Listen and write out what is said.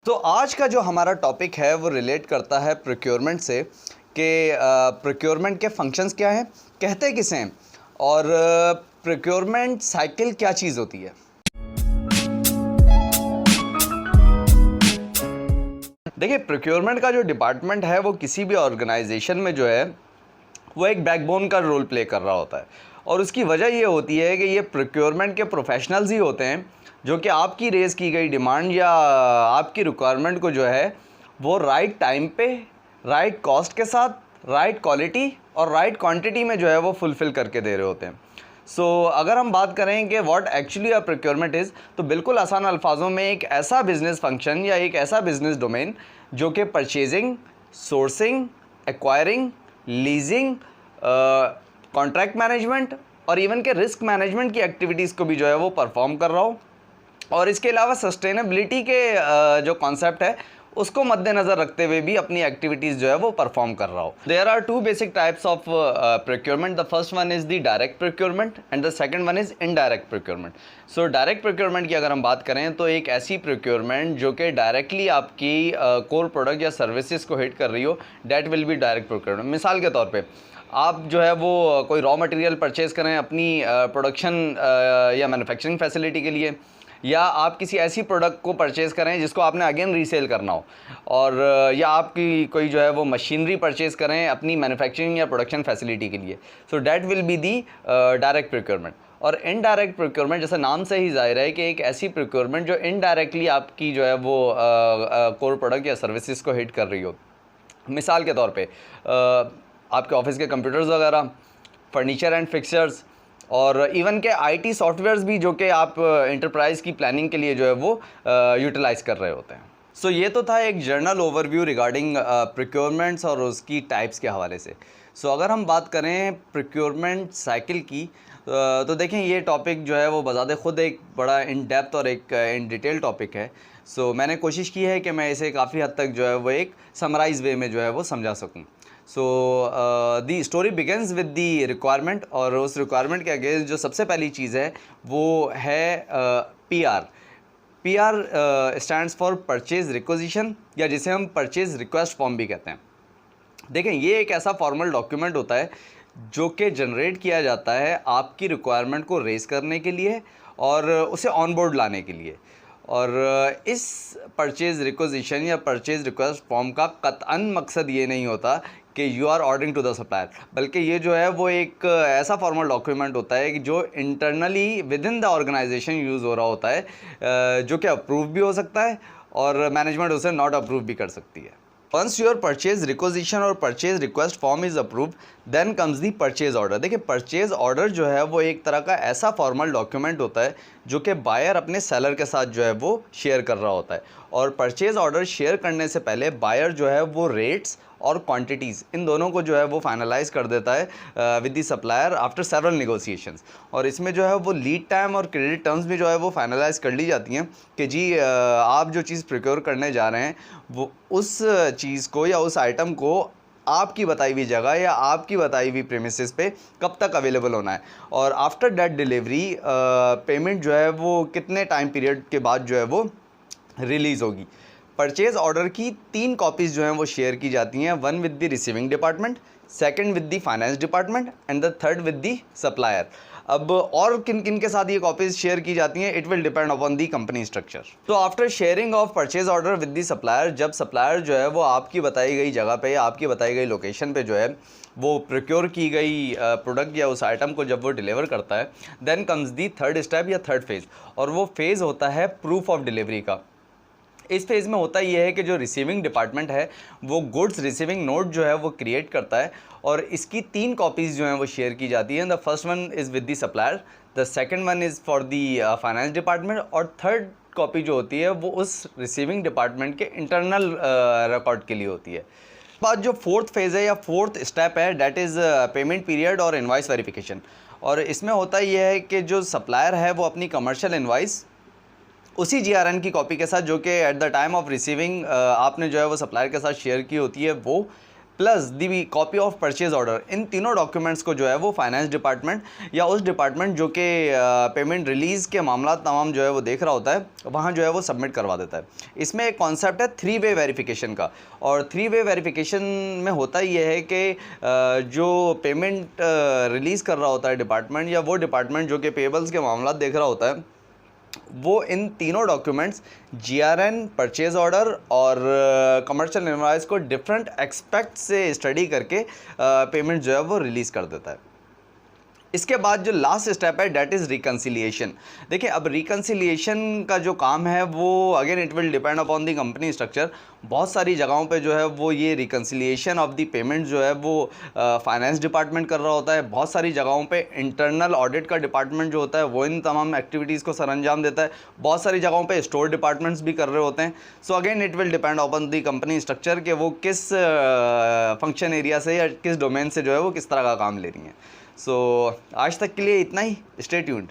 तो आज का जो हमारा टॉपिक है वो रिलेट करता है प्रोक्योरमेंट से कि प्रोक्योरमेंट के फंक्शंस क्या हैं, कहते किसे हैं और प्रोक्योरमेंट साइकिल क्या चीज़ होती है। देखिए, प्रोक्योरमेंट का जो डिपार्टमेंट है वो किसी भी ऑर्गेनाइजेशन में जो है वो एक बैकबोन का रोल प्ले कर रहा होता है और उसकी वजह ये होती है कि ये प्रोक्योरमेंट के प्रोफेशनल्स ही होते हैं जो कि आपकी रेज़ की गई डिमांड या आपकी रिक्वायरमेंट को जो है वो राइट टाइम पे, राइट कॉस्ट के साथ, राइट क्वालिटी और राइट क्वांटिटी में जो है वो फुलफ़िल करके दे रहे होते हैं। अगर हम बात करें कि what actually a procurement is, तो बिल्कुल आसान अल्फाजों में एक ऐसा बिज़नेस फंक्शन या एक ऐसा बिज़नेस डोमेन जो कि purchasing, sourcing, acquiring, leasing, contract management और इवन के रिस्क मैनेजमेंट की एक्टिविटीज़ को भी जो है वो परफॉर्म कर रहा हो और इसके अलावा सस्टेनेबिलिटी के जो कॉन्सेप्ट है उसको मद्देनज़र रखते हुए भी अपनी एक्टिविटीज़ जो है वो परफॉर्म कर रहा हो। There are two basic types of procurement. The first one is the direct procurement and the second one is indirect procurement. So direct procurement की अगर हम बात करें तो एक ऐसी प्रोक्योरमेंट जो कि डायरेक्टली आपकी कोर प्रोडक्ट या सर्विसेज को हिट कर रही हो, that will be direct procurement. मिसाल के तौर पे आप जो है वो कोई रॉ मटेरियल परचेज़ करें अपनी प्रोडक्शन या मैन्युफैक्चरिंग फैसिलिटी के लिए, या आप किसी ऐसी प्रोडक्ट को परचेज़ करें जिसको आपने अगेन रीसेल करना हो, और या आपकी कोई जो है वो मशीनरी परचेज़ करें अपनी मैन्युफैक्चरिंग या प्रोडक्शन फैसिलिटी के लिए। So that will be the direct procurement. और इनडायरेक्ट प्रोक्योरमेंट जैसे नाम से ही ज़ाहिर है कि एक ऐसी प्रोक्योरमेंट जो इनडायरेक्टली आपकी जो है वो कोर प्रोडक्ट या सर्विसेज को हिट कर रही हो। मिसाल के तौर पे आपके ऑफिस के कंप्यूटर्स वगैरह, फर्नीचर एंड फिक्सचर्स और इवन के आईटी सॉफ्टवेयर्स भी जो कि आप इंटरप्राइज़ की प्लानिंग के लिए जो है वो यूटिलाइज़ कर रहे होते हैं। ये तो था एक जर्नल ओवरव्यू रिगार्डिंग प्रोक्योरमेंट्स और उसकी टाइप्स के हवाले से। अगर हम बात करें प्रोक्योरमेंट साइकिल की तो देखें ये टॉपिक जो है वो बज़ाते ख़ुद एक बड़ा इन डेप्थ और एक इन डिटेल टॉपिक है। मैंने कोशिश की है कि मैं इसे काफ़ी हद तक जो है वो एक समराइज़ वे में जो है वो समझा सकूँ। The story begins with the requirement और उस रिक्वायरमेंट के अगेंस्ट जो सबसे पहली चीज़ है वो है PR। PR stands for purchase requisition या जिसे हम परचेज़ रिक्वेस्ट फॉर्म भी कहते हैं। देखें, ये एक ऐसा फॉर्मल डॉक्यूमेंट होता है जो कि जनरेट किया जाता है आपकी रिक्वायरमेंट को रेज़ करने के लिए और उसे ऑन बोर्ड लाने के लिए। और इस परचेज़ रिक्वेजिशन या परचेज़ रिक्वेस्ट फॉर्म का कतअन मकसद ये नहीं होता कि you are ordering to the supplier, बल्कि ये जो है वो एक ऐसा फॉर्मल डॉक्यूमेंट होता है कि जो internally within the organization use हो रहा होता है, जो कि अप्रूव भी हो सकता है और मैनेजमेंट उसे नॉट अप्रूव भी कर सकती है। वंस योर परचेज रिक्वेजिशन और purchase request form is approve then comes the purchase order. देखिए, परचेज ऑर्डर जो है वो एक तरह का ऐसा फॉर्मल डॉक्यूमेंट होता है जो कि बायर अपने सेलर के साथ जो है वो शेयर कर रहा होता है, और परचेज ऑर्डर शेयर करने से पहले बायर जो है वो रेट्स और क्वांटिटीज़ इन दोनों को जो है वो फाइनलाइज़ कर देता है with the supplier after several negotiations. और इसमें जो है वो लीड टाइम और क्रेडिट टर्म्स भी जो है वो फाइनलाइज़ कर ली जाती हैं कि जी आप जो चीज़ प्रोक्योर करने जा रहे हैं वो उस चीज़ को या उस आइटम को आपकी बताई हुई जगह या आपकी बताई हुई प्रेमिसेस पे कब तक अवेलेबल होना है, और आफ्टर डेट डिलीवरी पेमेंट जो है वो कितने टाइम पीरियड के बाद जो है वो रिलीज़ होगी। परचेज़ ऑर्डर की 3 कॉपीज़ जो हैं वो शेयर की जाती हैं, one with the receiving department, second with the finance department and the third with the supplier. अब और किन किन के साथ ये कॉपीज़ शेयर की जाती हैं, it will depend upon the company structure. तो after sharing of purchase order with the supplier, जब सप्लायर जो है वो आपकी बताई गई जगह पे, आपकी बताई गई लोकेशन पे जो है वो प्रोक्योर की गई प्रोडक्ट या उस आइटम को जब वो डिलीवर करता है, then comes the third step या थर्ड फेज़, और वो फेज़ होता है प्रूफ ऑफ डिलीवरी का। इस फेज़ में होता ये है कि जो रिसीविंग डिपार्टमेंट है वो गुड्स रिसीविंग नोट जो है वो क्रिएट करता है और इसकी 3 कॉपीज़ जो हैं वो शेयर की जाती हैं। The first one is with the supplier, the second one is for the finance department, और थर्ड कॉपी जो होती है वो उस रिसीविंग डिपार्टमेंट के इंटरनल रिकॉर्ड के लिए होती है। बाद जो फोर्थ फेज़ है या फोर्थ स्टेप है, डैट इज़ पेमेंट पीरियड और इनवॉइस वेरिफिकेशन। और इसमें होता यह है कि जो सप्लायर है वो अपनी कमर्शियल इनवॉइस उसी GRN की कॉपी के साथ जो कि at the time of receiving आपने जो है वो सप्लायर के साथ शेयर की होती है, वो plus the copy of purchase order, इन तीनों डॉक्यूमेंट्स को जो है वो फाइनेंस डिपार्टमेंट या उस डिपार्टमेंट जो कि पेमेंट रिलीज़ के मामला तमाम जो है वो देख रहा होता है, वहाँ जो है वो सबमिट करवा देता है। इसमें एक कॉन्सेप्ट है 3-वे वेरिफिकेशन का, और 3-वे वेरिफिकेशन में होता ये है कि जो पेमेंट रिलीज़ कर रहा होता है डिपार्टमेंट, या वो डिपार्टमेंट जो कि पेबल्स के मामला देख रहा होता है, वो इन तीनों डॉक्यूमेंट्स GRN, परचेज ऑर्डर और कमर्शियल इनवॉइस को डिफरेंट एक्सपेक्ट से स्टडी करके पेमेंट जो है वो रिलीज़ कर देता है। इसके बाद जो लास्ट स्टेप है डेट इज़ रिकन्सिलिएशन। देखिए, अब रिकन्सिलिएशन का जो काम है वो again it will depend upon the company structure. बहुत सारी जगहों पे जो है वो ये रिकन्सिलिएशन ऑफ दी पेमेंट जो है वो फाइनेंस डिपार्टमेंट कर रहा होता है। बहुत सारी जगहों पे इंटरनल ऑडिट का डिपार्टमेंट जो होता है वो इन तमाम एक्टिविटीज़ को सरअंजाम देता है। बहुत सारी जगहों पे स्टोर डिपार्टमेंट्स भी कर रहे होते हैं। So again it will depend upon the company structure कि वो किस फंक्शन एरिया से या किस डोमेन से जो है वो किस तरह का काम ले रही हैं। सो आज तक के लिए इतना ही। Stay tuned.